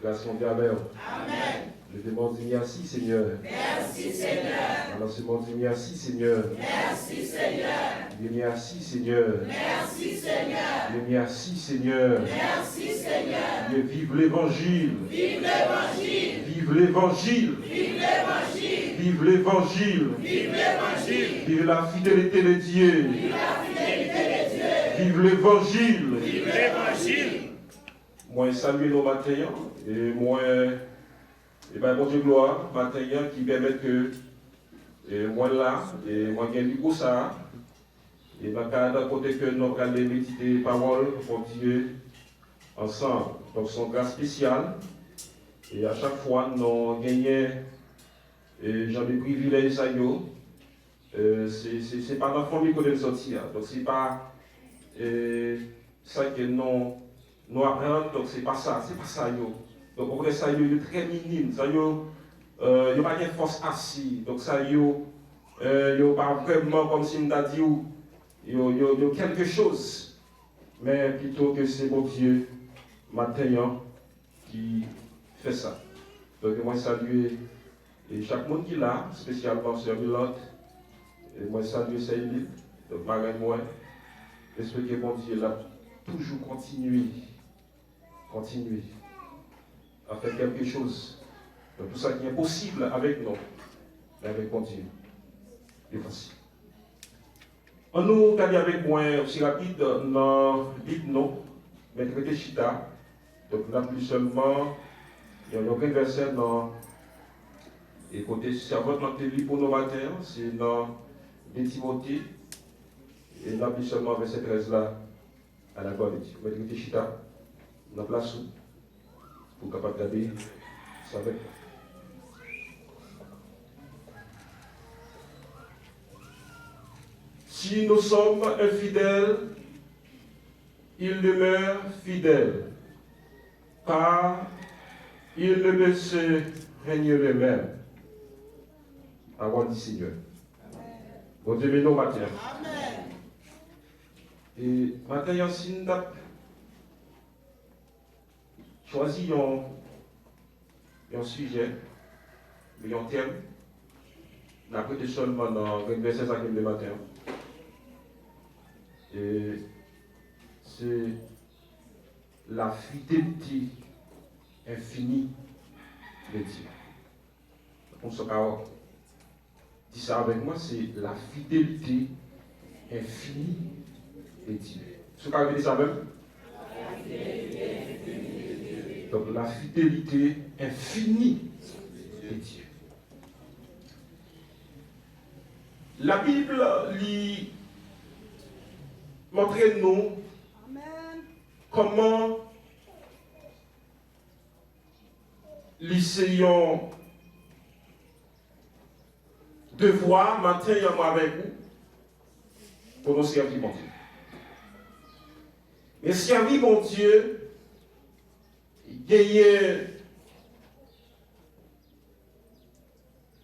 Grâce mondiale. Amen. Je demande merci, Seigneur. Merci, Seigneur. Alors, je demande merci, Seigneur. Merci, Seigneur. Merci, Seigneur. Merci, Seigneur. Merci, Seigneur. Merci, Seigneur. Vive l'Évangile. Vive l'Évangile. Vive l'Évangile. Vive l'Évangile. Vive l'Évangile. Vive l'Évangile. Vive la fidélité de Dieu. Vive la fidélité de Dieu. Vive l'Évangile. Vive l'Évangile. Moi, saluer nos matins et moi, bon Dieu gloire, matins qui permettent que moi là, et moi j'ai du coup ça, et dans le cadre côté que nous allons méditer parole pour Dieu ensemble. Donc, son grâce spéciale, et à chaque fois, nous gagnons, j'ai des privilèges à nous. C'est pas dans la famille qu'on est sorti, donc c'est pas ça que nous apprenons, donc c'est pas ça yo. Donc on ça yo très minime, ça yo pas de force assise, donc ça yo pas vraiment comme si on t'a dit yo quelque chose, mais plutôt que c'est mon Dieu maintenant qui fait ça. Donc moi saluer et chaque monde qui est là, spécialement sur Milot, et moi saluer Saïd, donc malgré moi, j'espère que mon Dieu là toujours continuer à faire quelque chose. Donc, tout ça qui est possible avec nous, mais avec mon Dieu. C'est facile. On nous regarde avec moi aussi rapide dans l'hypno, mais traité Chita. Donc là, plus seulement, il y a aucun verset dans et côté servante dans le pour nos matins, c'est dans 2 Timothée. Et là, plus seulement verset 13 là, à la gloire de Dieu. Mais traité Chita. Dans la place pour capable de garder ça avec. Si nous sommes infidèles, il demeure fidèle, car il ne peut se régner même. Avant du Seigneur. Bon Dieu, nous matin. Et matin, il y a choisi un sujet, un thème, d'après seulement dans le verset 5 de matin. Et c'est la fidélité infinie de Dieu. On se dit ça avec moi, c'est la fidélité infinie de Dieu. Ce qu'on veut dire ça même? Donc la fidélité infinie de Dieu. La Bible montre nous comment l'essayons devoir maintenir avec vous pour nous servir mon Dieu. Mais servir mon Dieu, gagner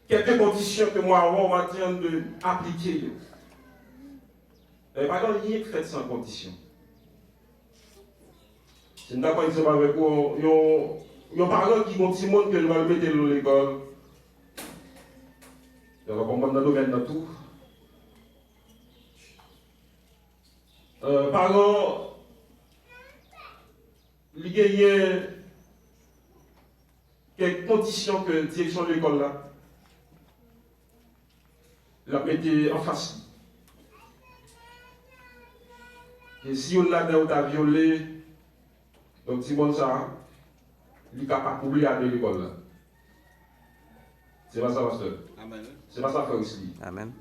quelques conditions que moi on va appliquer. Pas dans rien fait sans condition. C'est d'accord exemple avec vous, il y a parents qui ont dit que je vais mettre dans l'école. Je vais comprendre dans le domaine de tout. Parents, il y a quelques conditions que la direction de l'école là, la mettait en face. Et si on l'a violé, donc si on ça, il est capable d'oublier à l'école là. C'est pas ça, pasteur. Amen. C'est pas ça, frère aussi. Amen.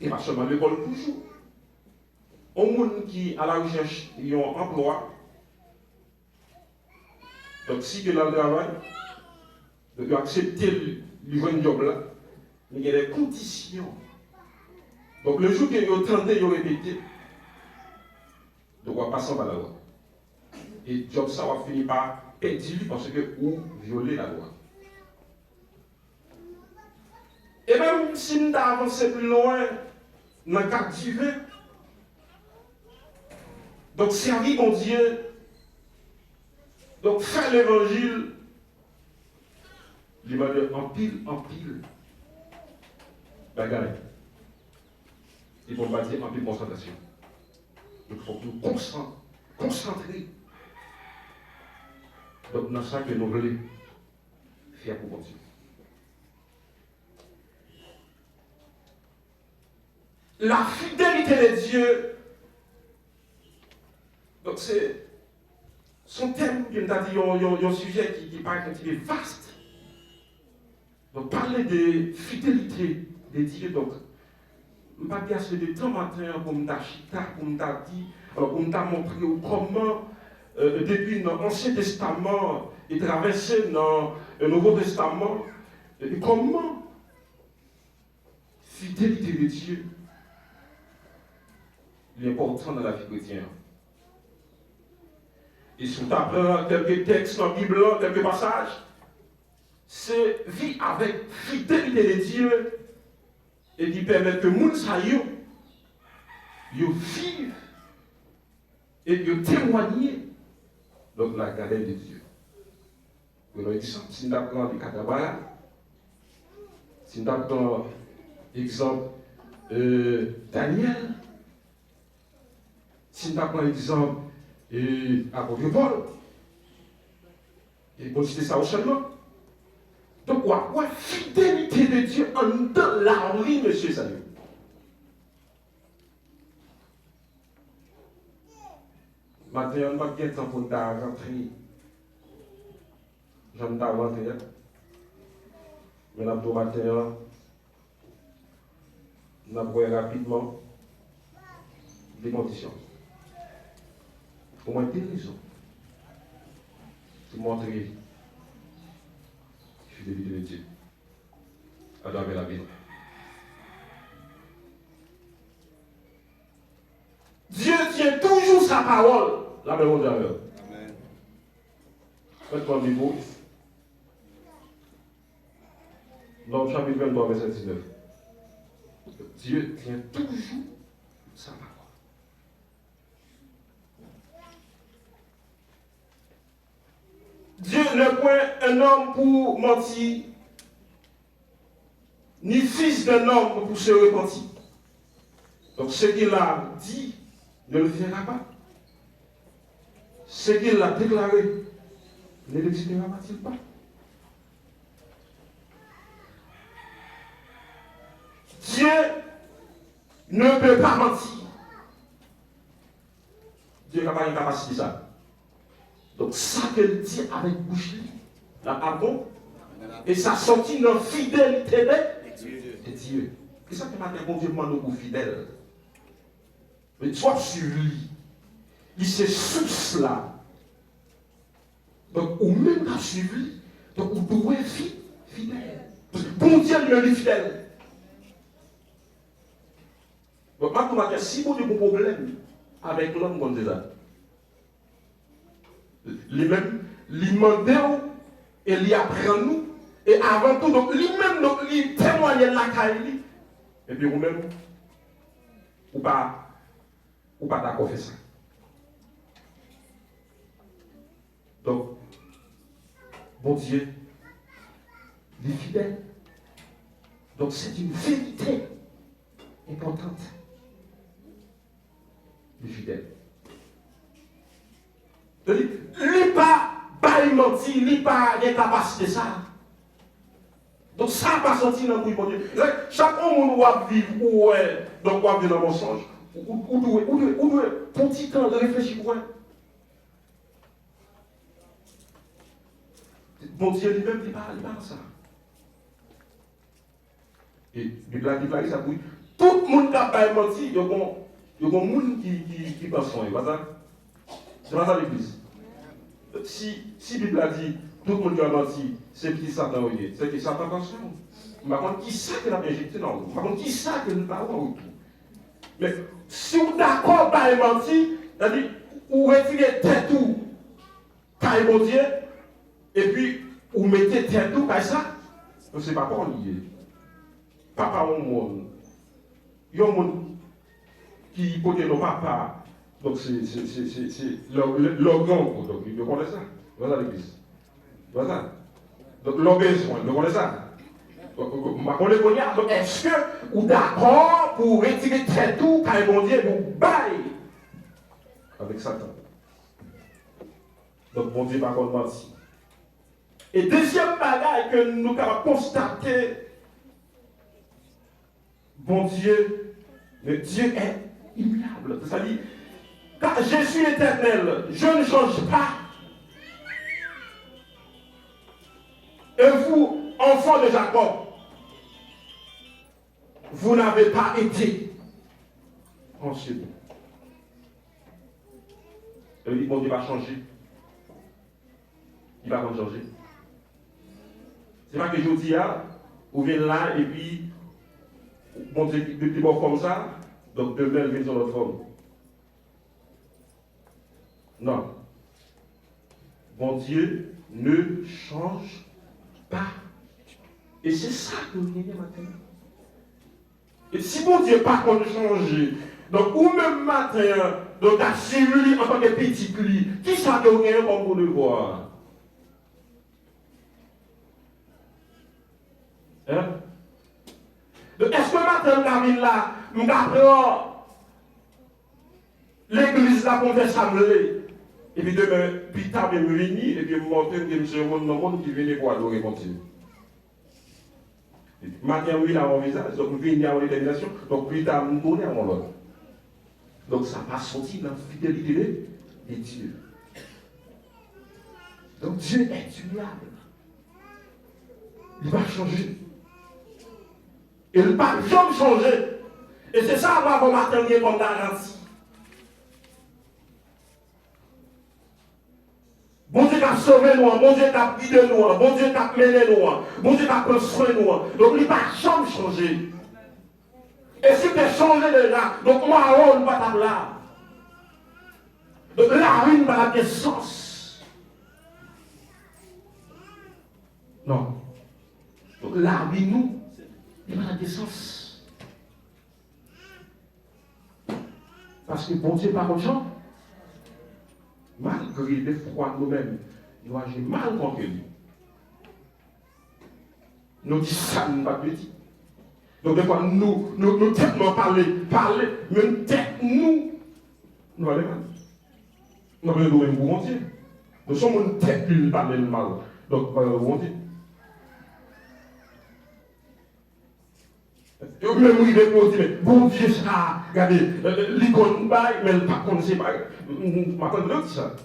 Et pas seulement l'école toujours. Au monde qui à la recherche d'un emploi, donc si tu as le travail, donc tu acceptes le job là, mais il y a des conditions. Donc le jour que vous tentez de répéter, donc on va passer par la loi. Et job ça va finir par perdre parce que vous violez la loi. Et même si nous avons avancé plus loin dans le cadre divin, donc servir mon Dieu, Donc, faire l'évangile, il m'a dit en pile, bagarre. Ils vont pas dire en pile concentration. Donc, il faut que nous concentrer. Donc, dans ça que nous voulons faire pour continuer. La fidélité de Dieu, donc c'est son thème, il y a un sujet qui paraît un petit peu vaste. Donc parler de fidélité de Dieu, donc je ne vais pas dire assez de temps matin pour me dire, pour me dire, pour me montrer comment, depuis l'Ancien Testament, et traverser dans le Nouveau Testament, et comment fidélité de Dieu est important dans la vie chrétienne. Et si on apprend quelques textes dans la Bible, quelques passages, c'est vivre avec fidélité de Dieu et qui permet que les gens vivent et de témoigner de la galère de Dieu. Par exemple, si nous apprenons les Katabara, si nous apprenons l'exemple Daniel, si nous apprenons l'exemple apôtre Paul, et bon, c'était ça au seulement. Donc, quoi, fidélité de Dieu en dans la vie, monsieur Salut. Maintenant, on va bien temps pour rentrer. J'en ai rentré. Mais là, pour matin, on a pris rapidement des conditions. Au moins des raisons. Pour montrer fidélité de Dieu à travers la Bible. Dieu tient toujours sa parole. La même chose avec. Amen. Faites-moi mes mots. Dans le chapitre 23, verset 19. Dieu tient toujours sa parole. Dieu n'est point un homme pour mentir, ni fils d'un homme pour se repentir. Donc ce qu'il a dit ne le fera pas. Ce qu'il a déclaré ne l'exécutera-t-il pas? Dieu ne peut pas mentir. Dieu n'a pas une capacité ça. Donc ça qu'elle dit avec bouche, là, ah bon? Et ça sortit dans la fidélité de Dieu. Et ça que matin, bon Dieu demande aux fidèles. Mais toi, suivi. Il se source là. Donc, ou même qu'à suivi, donc, vous pouvez être fidèle. Parce que bon Dieu lui est fidèle. Donc, maintenant, si vous avez un problème avec l'homme, comme ça, lui-même, lui-même, et lui apprend nous, et avant tout, donc, lui-même, donc, lui témoigne la caille, et puis vous-même, ou pas d'accord faire ça. Donc, bon Dieu, il est fidèle. Donc, c'est une vérité importante. Il est fidèle. Il pas mentir, il pas de capacité ça. Donc, ça n'a pas sorti dans le bruit, bon Dieu. Chaque monde doit vivre, ou donc, on vivre dans mon songe, ou doit, pour un petit temps de réfléchir pour bon Dieu lui-même, il parle ça. Et il a dit ça, oui. Tout le monde qui n'a pas menti, il y a un monde qui pense son, pas ça? C'est pas ça l'église. Si la Bible a dit, tout le monde qui a menti, c'est qui Satan, c'est qui Satan pense son. Par contre, qui ça qu'il a injecté dans vous? Par contre, qui ça qu'il n'a pas autour? Mais si vous êtes d'accord par menti, c'est-à-dire, vous retirez tête tout, par bon Dieu, et puis, vous mettez tête tout par ça, ce n'est pas pour lié. Papa ou monde. Il y a un monde qui peut nos papa. Donc c'est l'organe, donc il connaît ça. Voilà l'église. Voilà. Donc, l'obéissance, vous connaissez ça? Donc, est-ce que vous êtes d'accord pour retirer très tout quand mon Dieu vous baille avec Satan? Donc, mon Dieu, par contre, menti. Et deuxième bagaille que nous avons constaté, bon Dieu, le Dieu est immuable. C'est-à-dire, quand je suis éternel, je ne change pas. Et vous, enfants de Jacob, vous n'avez pas été ensuite. Et il dit, mon Dieu va changer. Il va changer. C'est pas que je dis, vous venez là et puis, bon Dieu, depuis bon comme ça, donc demain, elle vient sur notre forme. Non. Bon Dieu ne change pas. Et c'est ça que vous venez maintenant. Et si bon Dieu pas qu'on change, donc ou même matin, donc à celui en tant que petit lit, qui ça que vous avez comme vous le voir? Hein? Donc est-ce que matin, David là, nous avons l'église là pour faire s'amener? Et puis demain, plus tard, je vais venir, et puis je vais monter, je suis dans le monde qui vient pour adorer mon Dieu. Matin, oui, là, mon visage, donc je viens en détermination, donc plus tard, je me donne à mon autre. Donc ça va sortir dans la fidélité de Dieu. Donc Dieu est immuable. Il va changer. Il ne va jamais changer. Et c'est ça, moi, mon matin, comme garantie. Bon Dieu t'a sauvé nous, bon Dieu t'a guidé nous, bon Dieu t'a mené nous, bon Dieu t'a pris soin de nous. Donc il ne va jamais changer. Et si tu es changé déjà, donc moi, on ne va pas là. Donc la ruine va avoir sens. Non. Donc la ruine, nous, il va avoir sens. Parce que bon Dieu, par gens, malgré les froids nous-mêmes, nous agissons mal contre lui. Nous disons ça, nous ne pas petit. Donc des fois, nous tête nous parler, même tête nous allons mal. Nous allons nous même pour mon Dieu. Nous sommes une tête qui nous parle mal. Donc, mon Dieu. Même oui, il dit, bon Dieu, ça, regardez, l'icône baille, mais le pas qu'on sait pas. M'attends de ça.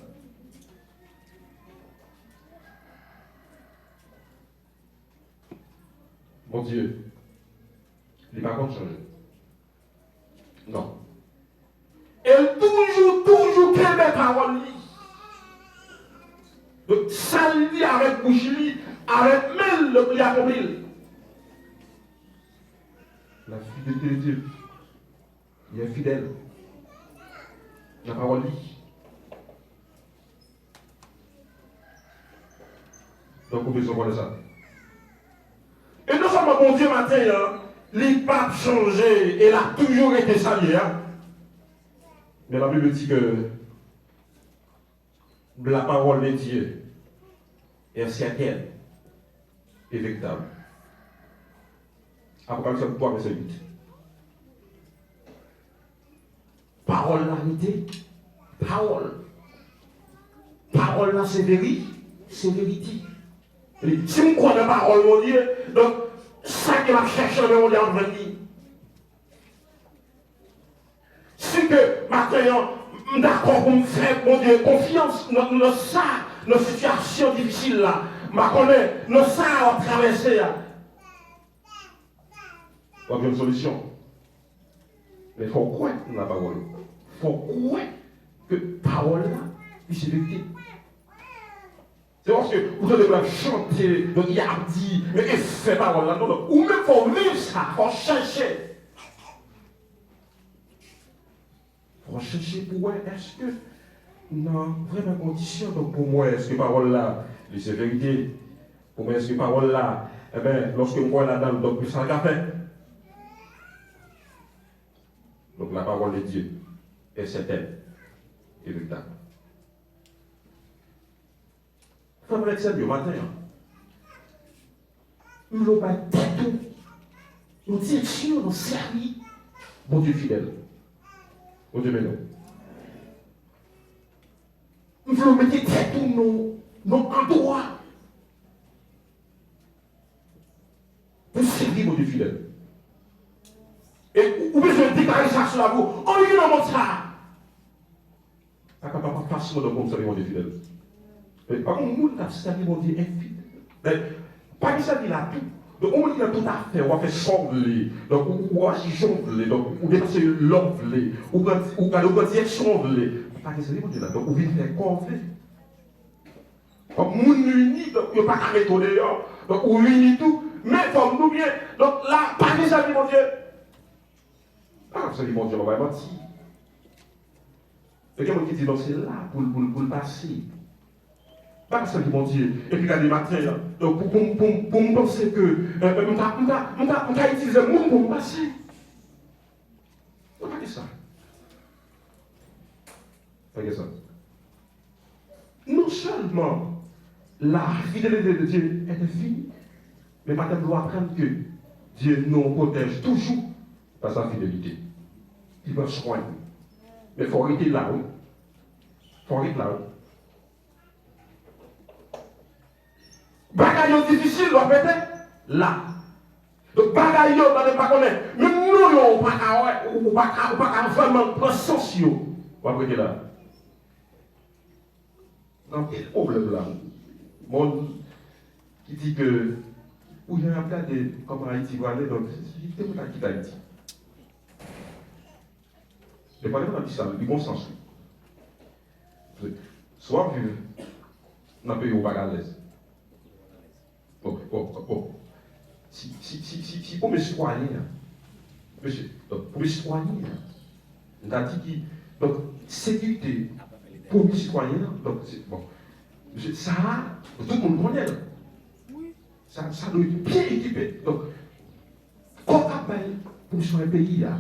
Mon Dieu, il n'est pas contre changer. Non. Elle toujours qu'elle met parole. Donc, ça lit avec bouche, avec même le pli à compris. La fidélité de Dieu. Il est fidèle. La parole dit. Donc, vous pouvez se ça. Et non seulement mon Dieu matin, il n'a pas changé, il a toujours été salué. Mais la Bible dit que la parole de Dieu est certaine et véritable. Apocalypse 3, verset 8. Parole la vérité. Parole. Parole là, c'est vérité. C'est vérité. Si je crois dans la parole, mon Dieu, donc, ça qui va chercher le monde en venir. Si que maintenant, d'accord pour me faire, mon Dieu, confiance dans ça, nos situations difficiles là, je connais, nos ça à traverser. On a une solution. Mais il faut croire dans la parole. Il faut croire que la parole là, c'est vérité. C'est parce que vous devez chanter, donc il a dit, mais il fait parole là, non, ou même il faut vivre ça, il faut chercher. Il faut chercher pour moi, est-ce que, non, vraiment condition, donc pour moi, est-ce que parole là, c'est vérité? Pour moi, est-ce que parole là, eh bien, lorsque moi là-dedans, donc plus ça qu'a fait. Donc la parole de Dieu est certaine et véritable. Comme avec ça, le matin, nous n'avons pas tout. Nous direction, nous servir. Bon Dieu fidèle. Bon Dieu, mais non. Nous voulons mettre tout nos endroits pour servir mon Dieu fidèle. Et vous besoin de déclarer ça sur la vous. On lui demande ça. Ça ne va pas facilement dans le monde servir mon Dieu fidèle. Mais par contre, nous, nous servir mon Dieu infidèle. Pas que ça dit là tout. Donc, on dit tout à fait, on va faire chambler, donc on va jongler, donc on dépasser l'envler, on va dire chambler. Pas que ça dit mon Dieu là, donc on vient faire convaincre. Donc, nous unis, donc il n'y a pas qu'à mettre dehors, donc on unit tout, mais comme nous bien, donc là, pas que ça dit mon Dieu. Ah, ça dit mon Dieu, on va mentir. Il y a quelqu'un qui dit, donc c'est là pour le passer. Pas ça dit mon Dieu. Et puis, regardez, matin, là, donc pour me penser que on va utiliser le monde pour me passer. Pas que ça. Pas que ça. Non seulement la fidélité de Dieu est finie, mais maintenant, nous doit apprendre que Dieu nous protège toujours par sa fidélité. Il va soigner. Mais il faut arrêter là, oui. Il faut arrêter là, oui. Bagaille difficile, doit être là. Donc, bagaille, on ne pas connaître. Mais nous, on ne pas vraiment prendre sens. On va arrêter là. Donc, quel problème là? Mon qui dit que, où il y a un cas de comment Haïti va aller, donc, c'est tout à quitter Haïti. Mais pas dans ça, du bon sens. Soit vivre dans un pays où on va à l'aise. Bon. Si pour mes citoyens, monsieur, donc pour mes citoyens, on a dit que, donc, sécurité pour mes citoyens, donc, c'est bon. Ça, tout le monde connaît. Ça doit être bien équipé. Donc, qu'on appelle pour mes citoyens pays, là,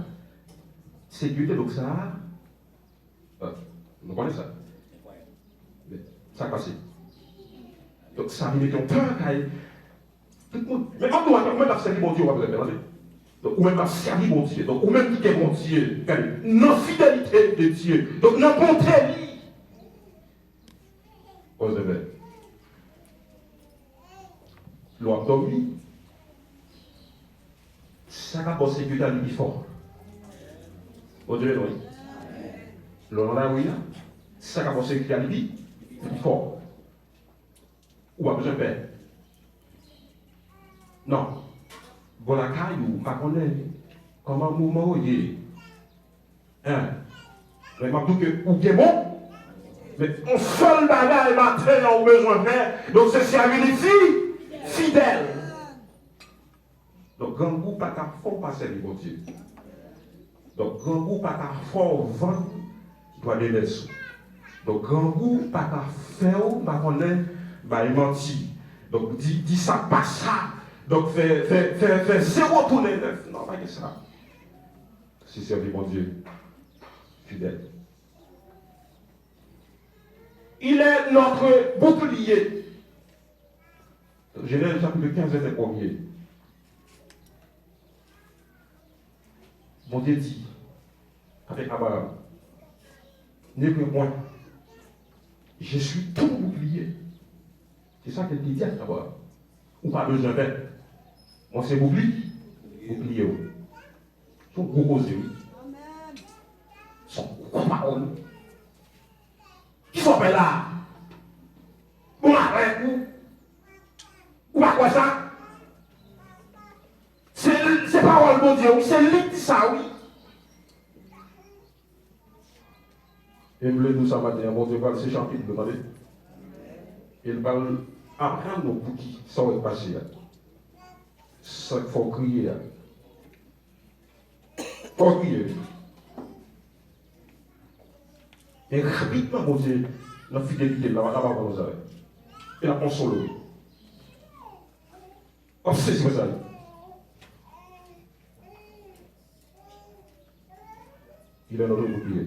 sécurité, donc ça, on connaît ça. Mais ça passe. Donc, ça me met en peur, tout le monde. Mais quand on va servir mon Dieu, on va vous donc, ou même à servir mon Dieu, donc, ou même qui est mon Dieu, non fidélité de Dieu, donc, non bonté, vous avez loi dormi, ça va passer que tu as lui fort. Vous Dieu, oui. L'on a oui, ça va passer que tu as lui fort. Ou a besoin de paix. Non. Bon, la caillou, pas connaître comment vous m'envoyez. Hein? Mais je dis que vous êtes bon. Mais on seul bagage matin, on a besoin de faire. Donc c'est servir les filles fidèles. Donc, grand goût, pas qu'à fort passer les bon Dieu. Donc, grand goût, pas qu'à fort vendre, doit donner des sous. Donc, grand goût, pas qu'à faire, pas connaître, bah, il mentit. Donc, dit ça, pas ça. Donc, fait zéro tourner neuf. Non, pas que ça. C'est servir mon Dieu fidèle. Il est notre bouclier. Genèse chapitre 15, verset 1er. Mon Dieu dit, avec Abraham, n'aie que moi, je suis ton bouclier. C'est ça qu'elle dit à Abraham. Ou pas besoin d'aide. Moi, c'est bouclier. Bouclier. Son gros causé. Son gros parole. Qui sont là? Bon, arrête, ou pas quoi ça? C'est parole de Dieu, c'est lui qui ça, oui. Et nous nous ça matin, mon Dieu parle, c'est chapitre, demandez. Il parle apprendre nos bouquets, ça va passer. Ça, il faut crier. Il faut crier. Et rapidement, mon Dieu, la fidélité, là-bas, on nous arrête. Et la console. Oh, c'est ça. Il est notre bouclier.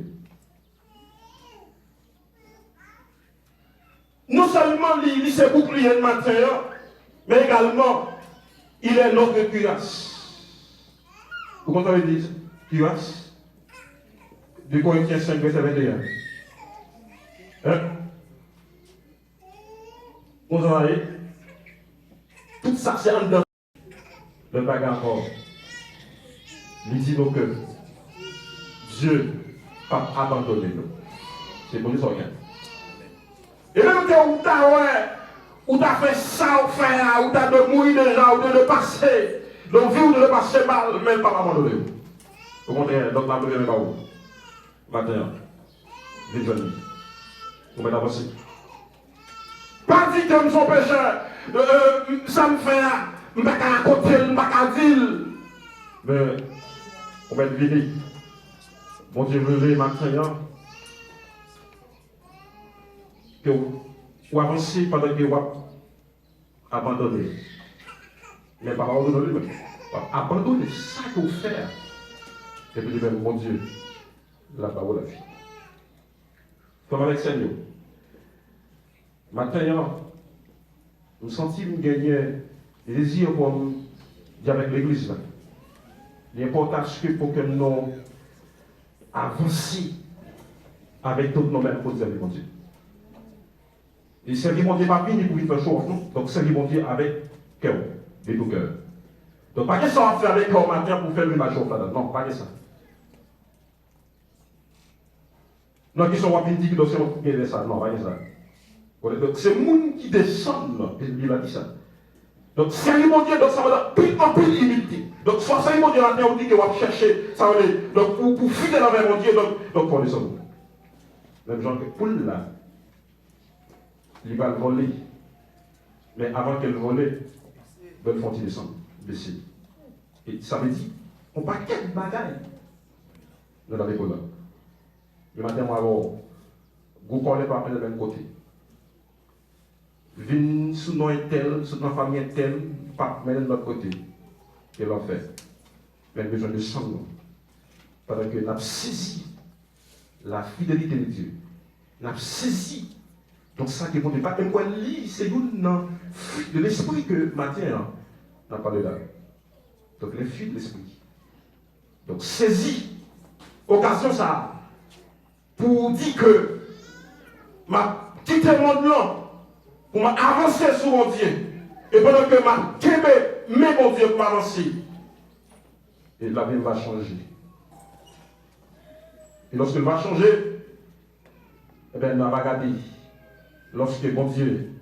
non seulement il s'est bouclier de matin, mais également, il est notre cuirasse. Vous comprenez dire cuirasse? De Corinthiens 5, verset 21. Hein? Vous entendez? Tout ça, c'est en dedans. Le bagarre encore. Il dit donc que Dieu n'a pas abandonné nous. C'est pour nous ça. Et même que où tu as fait ça, ou fait, où tu as de mourir déjà, ou de passer, donc vie ou de passer mal, même pas abandonné. Au contraire, donc la première pas où. Maintenant, vite journée. Vous mettez avancé. Pas dit que nous sommes pécheurs, ça me fait, je ne vais pas côté, je ne vais pas dire. Mais, on va être venu. Mon Dieu, levé maintenant, que vous avancez pendant que vous abandonnez. Mais pas abandonner, mais abandonner ça que vous faites. Et puis, mon Dieu, la parole la vie. Comme avec Seigneur. Maintenant, nous sentons gagner désir pour dire avec l'Église. L'importance que pour que nous avancions avec toutes nos mêmes pour servir mon Dieu. Et servir mon Dieu pas fini pour faire chaud, non? Donc servir mon Dieu avec cœur, de tout cœur. Donc pas que ça va faire avec cœur matin pour faire le chaud là-dedans. Non, pas que ça. Non, qui sont rapides, qui doivent se ça. Non, pas que ça. Donc c'est le monde qui descend, il a dit ça. Donc servir mon Dieu, donc ça va être en plus humilité. Donc soit servir mon Dieu matin, on dit que on va chercher, ça va aller. Donc pour fidèle envers mon Dieu, donc pour descendre. Même genre que poule là, il va le voler. Mais avant qu'elle vole, il faut descendre, baisser. Et ça veut dire, on pas quelle bagaille dans la décolle là. Le matin, on va avoir, vous parlez pas après le même côté. Vin sous nos tel, sous nos familles tel, pas mettre de l'autre côté. Et l'on fait. Mais besoin de sang. Parce que nous avons saisi la fidélité de Dieu. Nous avons saisi. Donc ça qui est bon de pas même quoi lire, c'est une de l'esprit que matin on a parlé là. Donc les fruits de l'esprit. Donc saisi. Occasion ça. Pour dire que ma quitté mon nom. Pour m'avancer sur mon Dieu. Et pendant que ma québé, mais mon Dieu pour m'avancer. Et la vie va changer. Et lorsqu'elle va changer, eh bien, on va regarder. Lorsque mon Dieu,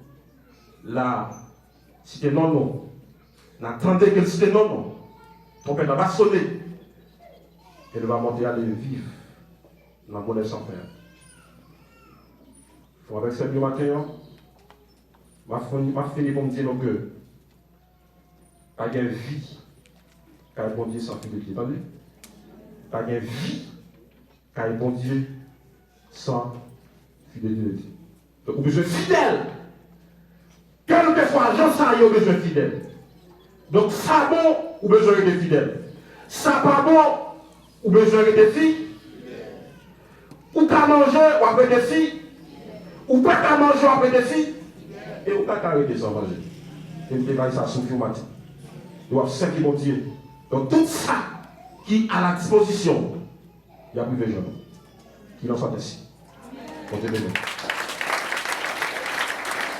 là, c'était non, n'attendait que c'était non, ton père va sonner. Et elle va monter à aller vivre dans la monnaie sans faire. Il faut avec ce matin, m'a fini pour me dire que pas de vie car bon Dieu sans fidélité. Attendez? Pas de vie car bon Dieu sans fidélité. Donc, vous besoin fidèle. Quel que soit l'agent, ça y a besoin fidèle. Donc, ça bon, vous besoin de fidèle. Ça pas bon, vous besoin de filles. Ou qu'à manger, ou après des filles. Ou pas qu'à manger, ou après des filles. Et on pas arrêter sans manger. Et vous devez ça souffrir matin. Vous doivez servir mon Dieu. Donc tout ça qui est à la disposition, il y a plus de gens qui n'en sont ainsi. Bon Dieu béni.